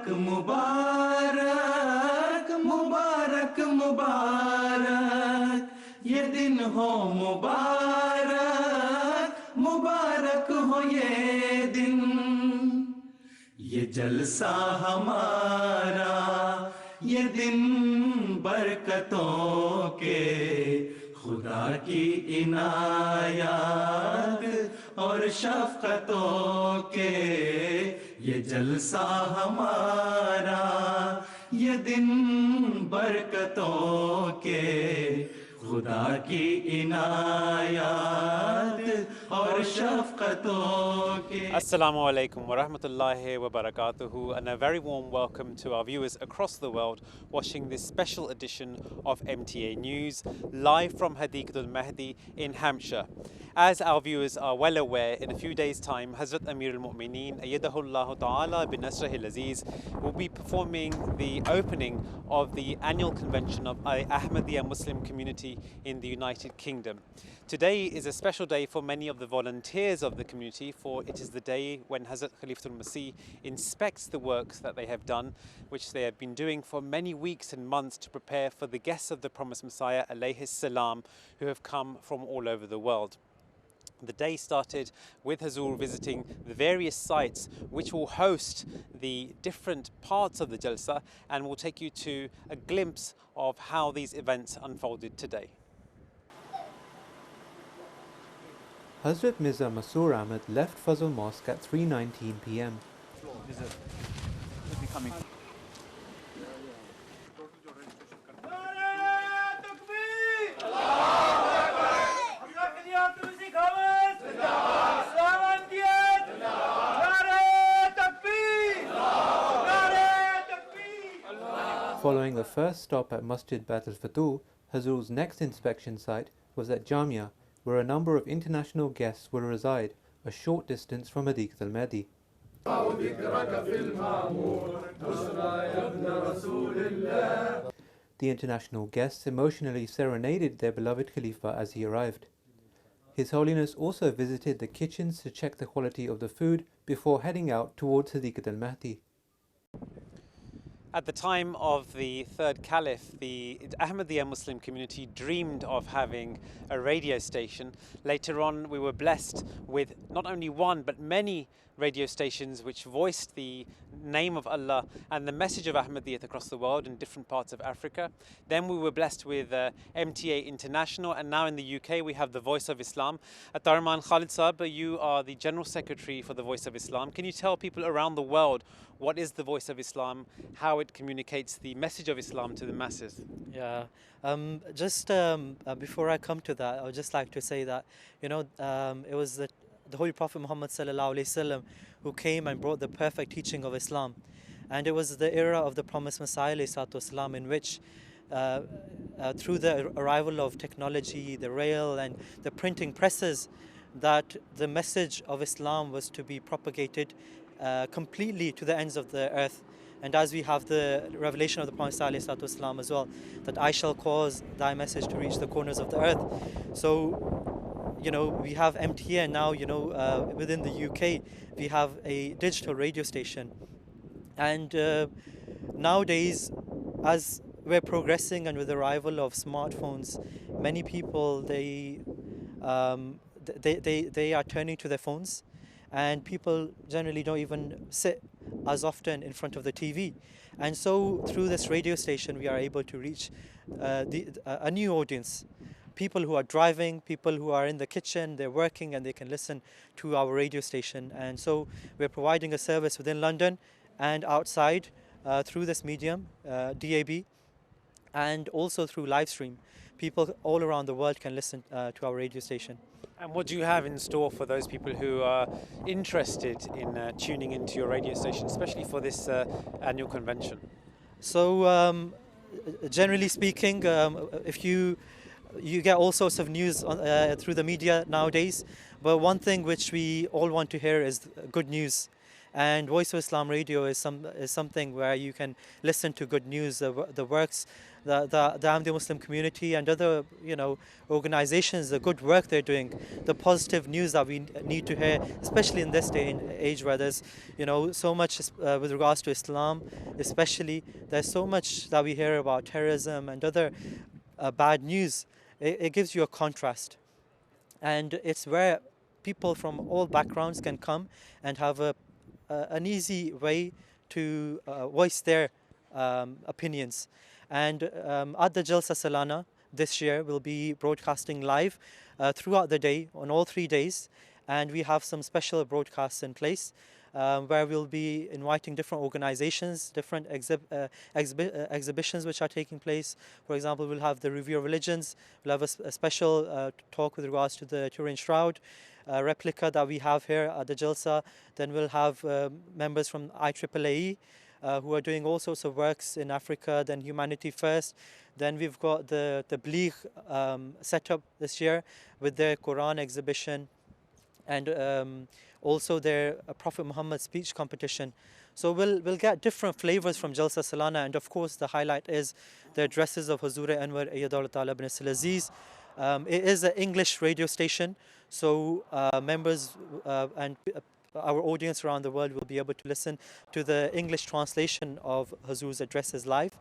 मुबारक मुबारक मुबारक ये दिन हो मुबारक मुबारक हो ये दिन ये जलसा हमारा ये दिन बरकतों के खुदा की इनायत और शफ़क़तों के ये जलसा हमारा ये दिन बरकतों के खुदा की इनायत और शफ़क़तों के। Assalamu alaikum wa rahmatullahi wa barakatuhu, and a very warm welcome to our viewers across the world watching this special edition of MTA News live from Hadeeqatul Mahdi in Hampshire. As our viewers are well aware, in a few days' time, Hazrat Amir al-Mu'mineen Ayyadahullah Ta'ala bin Nasrahil Aziz will be performing the opening of the annual convention of the Ahmadiyya Muslim community in the United Kingdom. Today is a special day for many of the volunteers of the community, for it is the day when Hazrat Khalifatul Masih inspects the works that they have done, which they have been doing for many weeks and months to prepare for the guests of the promised Messiah alayhi salam, who have come from all over the world. The day started with Hazur visiting the various sites which will host the different parts of the Jalsa, and will take you to a glimpse of how these events unfolded today. Hazrat Mirza Masroor Ahmad left Fazl Mosque at 3:19 p.m. Following a first stop at Masjid Bat al-Fatul, Hazur's next inspection site was at Jamia, where a number of international guests will reside, a short distance from Hadeeqatul Mahdi. The international guests emotionally serenaded their beloved Khalifa as he arrived. His Holiness also visited the kitchens to check the quality of the food before heading out towards Hadeeqatul Mahdi. At the time of the third caliph, the Ahmadiyya Muslim community dreamed of having a radio station. Later on, we were blessed with not only one but many radio stations which voiced the name of Allah and the message of Ahmadiyya across the world in different parts of Africa. Then we were blessed with MTA International, and now in the UK we have the Voice of Islam. Atarman Khalid Saab, you are the General Secretary for the Voice of Islam. Can you tell people around the world what is the Voice of Islam, how it communicates the message of Islam to the masses? Yeah, before I come to that, I would just like to say that, it was the Holy Prophet Muhammad sallallahu alaihi wasallam who came and brought the perfect teaching of Islam, and it was the era of the promised Messiah alayhi wasallam, in which through the arrival of technology, the rail and the printing presses, that the message of Islam was to be propagated completely to the ends of the earth. And as we have the revelation of the Prophet ﷺ as well, that I shall cause thy message to reach the corners of the earth. So, we have MTA now, within the UK, we have a digital radio station. And nowadays, as we're progressing and with the arrival of smartphones, many people, they are turning to their phones, and people generally don't even sit as often in front of the TV. And so through this radio station, we are able to reach a new audience. People who are driving, people who are in the kitchen, they're working, and they can listen to our radio station. And so we're providing a service within London and outside through this medium, DAB, and also through live stream. People all around the world can listen to our radio station. And what do you have in store for those people who are interested in tuning into your radio station, especially for this annual convention? So generally speaking, if you get all sorts of news through the media nowadays, but one thing which we all want to hear is good news. And Voice of Islam Radio is something where you can listen to good news, the works the Ahmadiyya Muslim community and other, organizations, the good work they're doing, the positive news that we need to hear, especially in this day and age where there's, so much with regards to Islam, especially there's so much that we hear about terrorism and other bad news. It gives you a contrast, and it's where people from all backgrounds can come and have an easy way to voice their opinions. And at the Jalsa Salana this year, we'll be broadcasting live throughout the day on all 3 days, and we have some special broadcasts in place where we'll be inviting different organizations, different exhibitions which are taking place. For example, we'll have the Review of Religions, we'll have a special talk with regards to the Turin Shroud, replica that we have here at the Jalsa. Then we'll have members from IAAE who are doing all sorts of works in Africa, then Humanity First. Then we've got the Bligh set up this year with their Quran exhibition, and also their Prophet Muhammad speech competition. So we'll get different flavors from Jalsa Salana, and of course the highlight is the addresses of Hazur Anwar Ayyadullah Ta'ala bin Aziz. It is an English radio station, so members and our audience around the world will be able to listen to the English translation of Hazur's addresses live,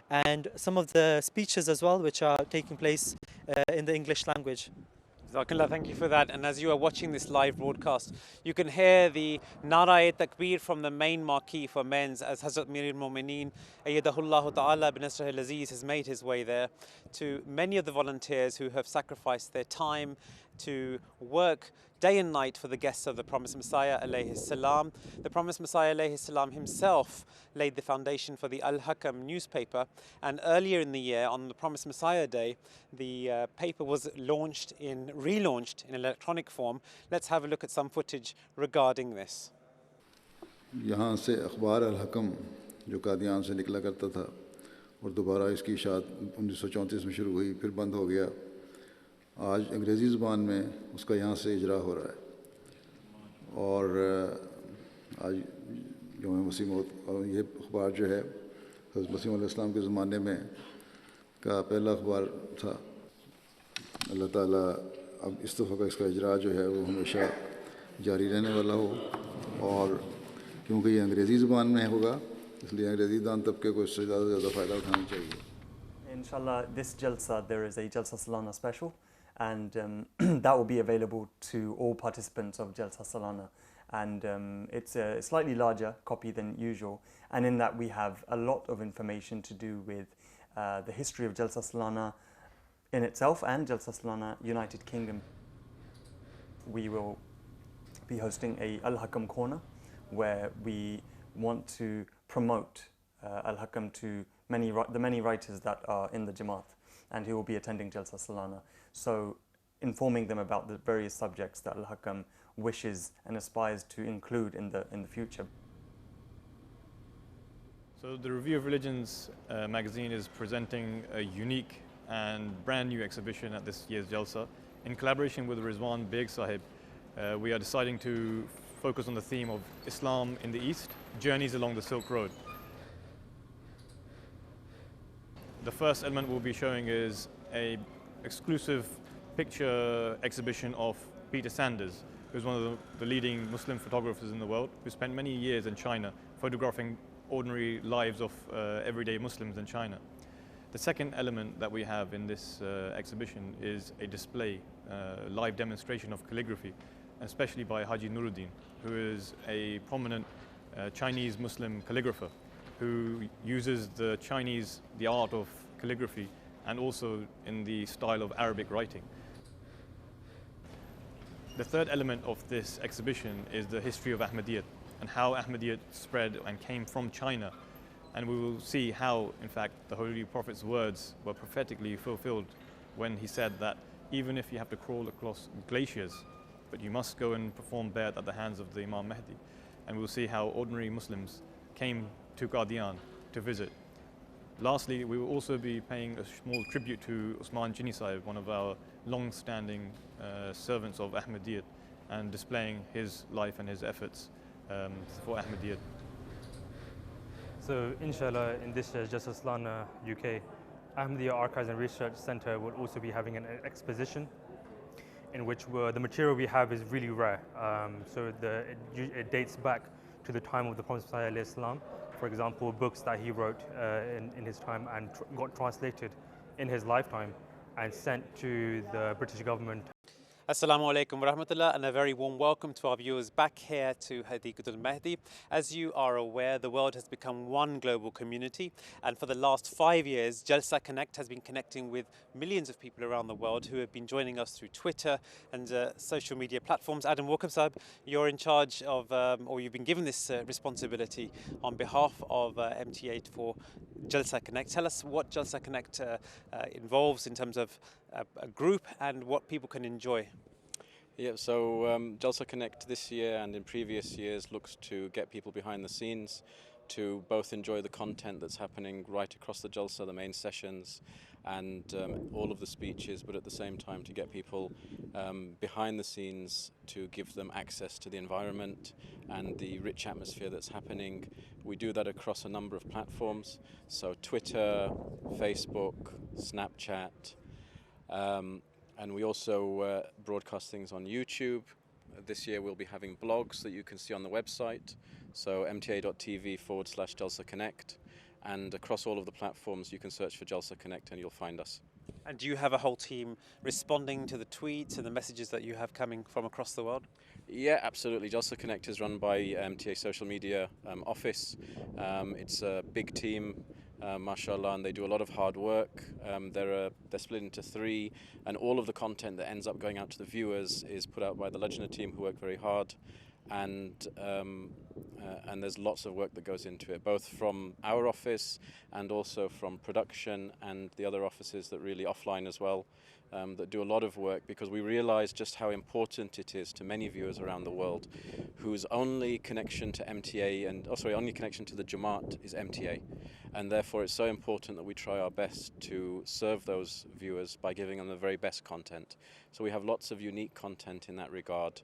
and some of the speeches as well, which are taking place in the English language. Jazakallah, thank you for that. And as you are watching this live broadcast, you can hear the Nara-e-Takbir from the main marquee for men's as Hazrat Mir al-Mu'mineen Ayyadahullah Ta'ala bin Nasr al-Aziz has made his way there, to many of the volunteers who have sacrificed their time to work day and night for the guests of the Promised Messiah alayhi salam. The Promised Messiah alayhi salam himself laid the foundation for the Hakam newspaper, and earlier in the year on the Promised Messiah Day, the paper was relaunched in electronic form. Let's have a look at some footage regarding this. यहाँ से अखबार अल-हकम जो कादियान से निकला करता था और दोबारा इसकी इशाअत 1934 में शुरू हुई, फिर बंद हो गया। आज अंग्रेज़ी ज़बान में उसका यहाँ से इजरा हो रहा है, और आज यौम मसीह मौत, और ये अखबार जो है हज़रत मसीह अलैहिस्सलाम के ज़माने में का पहला अखबार था। अल्लाह ताला अब इस दफ़ा का इसका इजरा जो है वो हमेशा जारी रहने वाला हो, और क्योंकि ये अंग्रेज़ी ज़बान में होगा इसलिए अंग्रेज़ी दान तबके को इससे ज़्यादा फ़ायदा उठाना चाहिए। Inshallah, this Jalsa, there is a Jalsa Salana special, and that will be available to all participants of Jalsa Salana, and it's a slightly larger copy than usual, and in that we have a lot of information to do with the history of Jalsa Salana in itself and Jalsa Salana United Kingdom. We will be hosting a Al-Hakam corner where we want to promote Al-Hakam to the many writers that are in the Jamaat and who will be attending Jalsa Salana. So informing them about the various subjects that Al-Hakam wishes and aspires to include in the future. So the Review of Religions magazine is presenting a unique and brand new exhibition at this year's Jalsa. In collaboration with Rizwan Beg Sahib, we are deciding to focus on the theme of Islam in the East, Journeys Along the Silk Road. The first element we'll be showing is an exclusive picture exhibition of Peter Sanders, who's one of the leading Muslim photographers in the world, who spent many years in China photographing ordinary lives of everyday Muslims in China. The second element that we have in this exhibition is a display, live demonstration of calligraphy, especially by Haji Nuruddin, who is a prominent Chinese Muslim calligrapher who uses the art of calligraphy and also in the style of Arabic writing. The third element of this exhibition is the history of Ahmadiyya and how Ahmadiyya spread and came from China. And we will see how, in fact, the Holy Prophet's words were prophetically fulfilled when he said that even if you have to crawl across glaciers, but you must go and perform bayat at the hands of the Imam Mahdi. And we'll see how ordinary Muslims came to Qadian to visit. Lastly, we will also be paying a small tribute to Usman Jini Sahib, one of our long-standing servants of Ahmadiyya, and displaying his life and his efforts for Ahmadiyya. So inshallah, in this Jalsa Salana UK, Ahmadiyya Archives and Research Center will also be having an exposition in which the material we have is really rare. It dates back to the time of the Prophet ﷺ. For example, books that he wrote in his time and got translated in his lifetime and sent to the British government. Assalamu alaikum wa rahmatullah, and a very warm welcome to our viewers back here to Hadeeqatul Mahdi. As you are aware, the world has become one global community, and for the last 5 years, Jalsa Connect has been connecting with millions of people around the world who have been joining us through Twitter and social media platforms. Adam Wakam Sahib, you're in charge of, or you've been given this responsibility on behalf of MTA for Jalsa Connect. Tell us what Jalsa Connect involves in terms of a group and what people can enjoy. Yeah, so Jalsa Connect this year and in previous years looks to get people behind the scenes to both enjoy the content that's happening right across the Jalsa, the main sessions and all of the speeches, but at the same time to get people behind the scenes to give them access to the environment and the rich atmosphere that's happening. We do that across a number of platforms, so Twitter, Facebook, Snapchat, and we also broadcast things on YouTube. This year we'll be having blogs that you can see on the website, so mta.tv/Jalsa Connect, and across all of the platforms you can search for Jalsa Connect and you'll find us. And do you have a whole team responding to the tweets and the messages that you have coming from across the world? Yeah, absolutely. Jalsa Connect is run by MTA Social Media Office. It's a big team, mashallah, and they do a lot of hard work. They're split into 3, and all of the content that ends up going out to the viewers is put out by the Lajna team, who work very hard. And there's lots of work that goes into it, both from our office and also from production and the other offices that really offline as well, that do a lot of work, because we realize just how important it is to many viewers around the world whose only connection to MTA and only connection to the Jamaat is MTA, and therefore it's so important that we try our best to serve those viewers by giving them the very best content. So we have lots of unique content in that regard.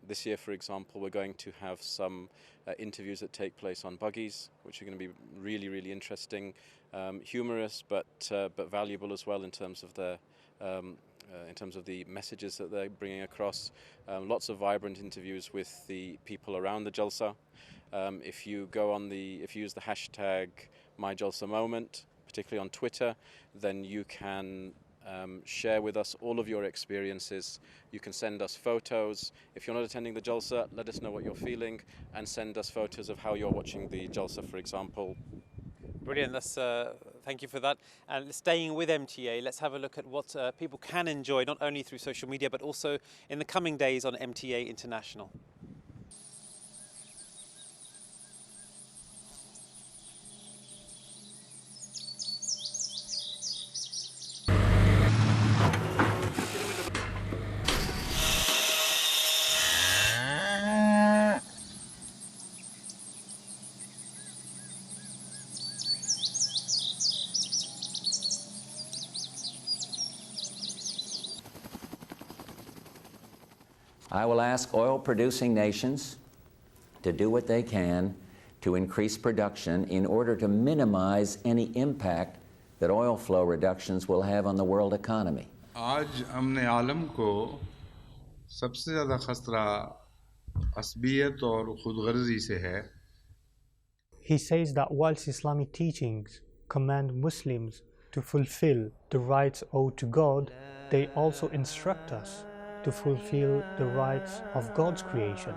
This year, for example, we're going to have some interviews that take place on buggies, which are going to be really, really interesting, humorous, but valuable as well in terms of the messages that they're bringing across. Lots of vibrant interviews with the people around the Jalsa. If you use the hashtag #MyJalsaMoment, particularly on Twitter, then you can share with us all of your experiences. You can send us photos. If you're not attending the Jalsa, let us know what you're feeling and send us photos of how you're watching the Jalsa, for example. Brilliant. Thank you for that. And staying with MTA, let's have a look at what people can enjoy, not only through social media, but also in the coming days on MTA International. I will ask oil-producing nations to do what they can to increase production in order to minimize any impact that oil flow reductions will have on the world economy. आज हमने आलम को सबसे ज़्यादा खतरा असबियत और खुदगर्जी से है. He says that whilst Islamic teachings command Muslims to fulfill the rights owed to God, they also instruct us to fulfill the rights of God's creation.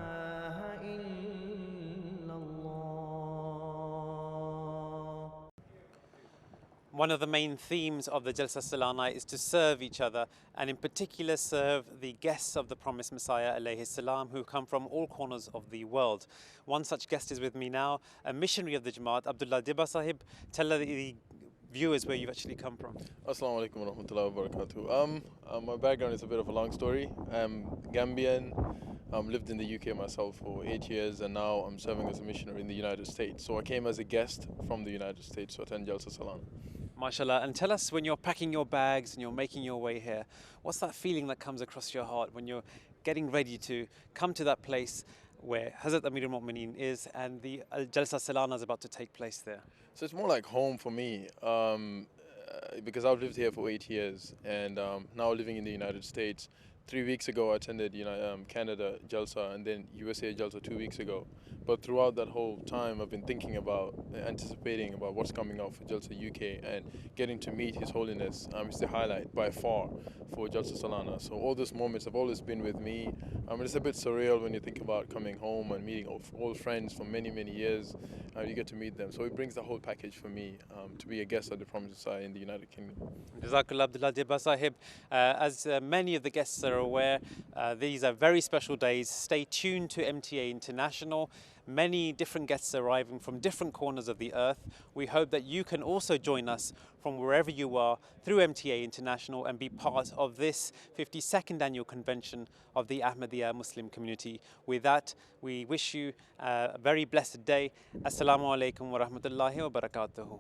One of the main themes of the Jalsa Salana is to serve each other, and in particular serve the guests of the promised Messiah alayhi salam, who come from all corners of the world. One such guest is with me now, a missionary of the Jamaat, Abdullah Dibba Sahib. Tell the viewers where you've actually come from. Assalamu alaikum wa rahmatullahi wa barakatuh. My background is a bit of a long story. I'm Gambian, lived in the UK myself for 8 years, and now I'm serving as a missionary in the United States. So I came as a guest from the United States to attend Jalsa Salana. MashaAllah. And tell us, when you're packing your bags and you're making your way here, what's that feeling that comes across your heart when you're getting ready to come to that place where Hazrat Amir al-Mu'mineen is and the Jalsa Salana is about to take place there? So it's more like home for me. because I've lived here for 8 years and now living in the United States. 3 weeks ago, I attended Canada Jalsa and then USA Jalsa 2 weeks ago. But throughout that whole time, I've been thinking about, anticipating about what's coming up for Jalsa UK, and getting to meet His Holiness is the highlight by far for Jalsa Salana. So all those moments have always been with me. It's a bit surreal when you think about coming home and meeting old friends from many, many years. You get to meet them. So it brings the whole package for me to be a guest at the Promised Messiah in the United Kingdom. Jazakallah Abdullah Dibba Sahib. As many of the guests are aware, these are very special days. Stay tuned to MTA International. Many different guests arriving from different corners of the earth. We hope that you can also join us from wherever you are through MTA International and be part of this 52nd annual convention of the Ahmadiyya Muslim community. With that, we wish you a very blessed day. Assalamu alaikum wa rahmatullahi wa barakatuhu.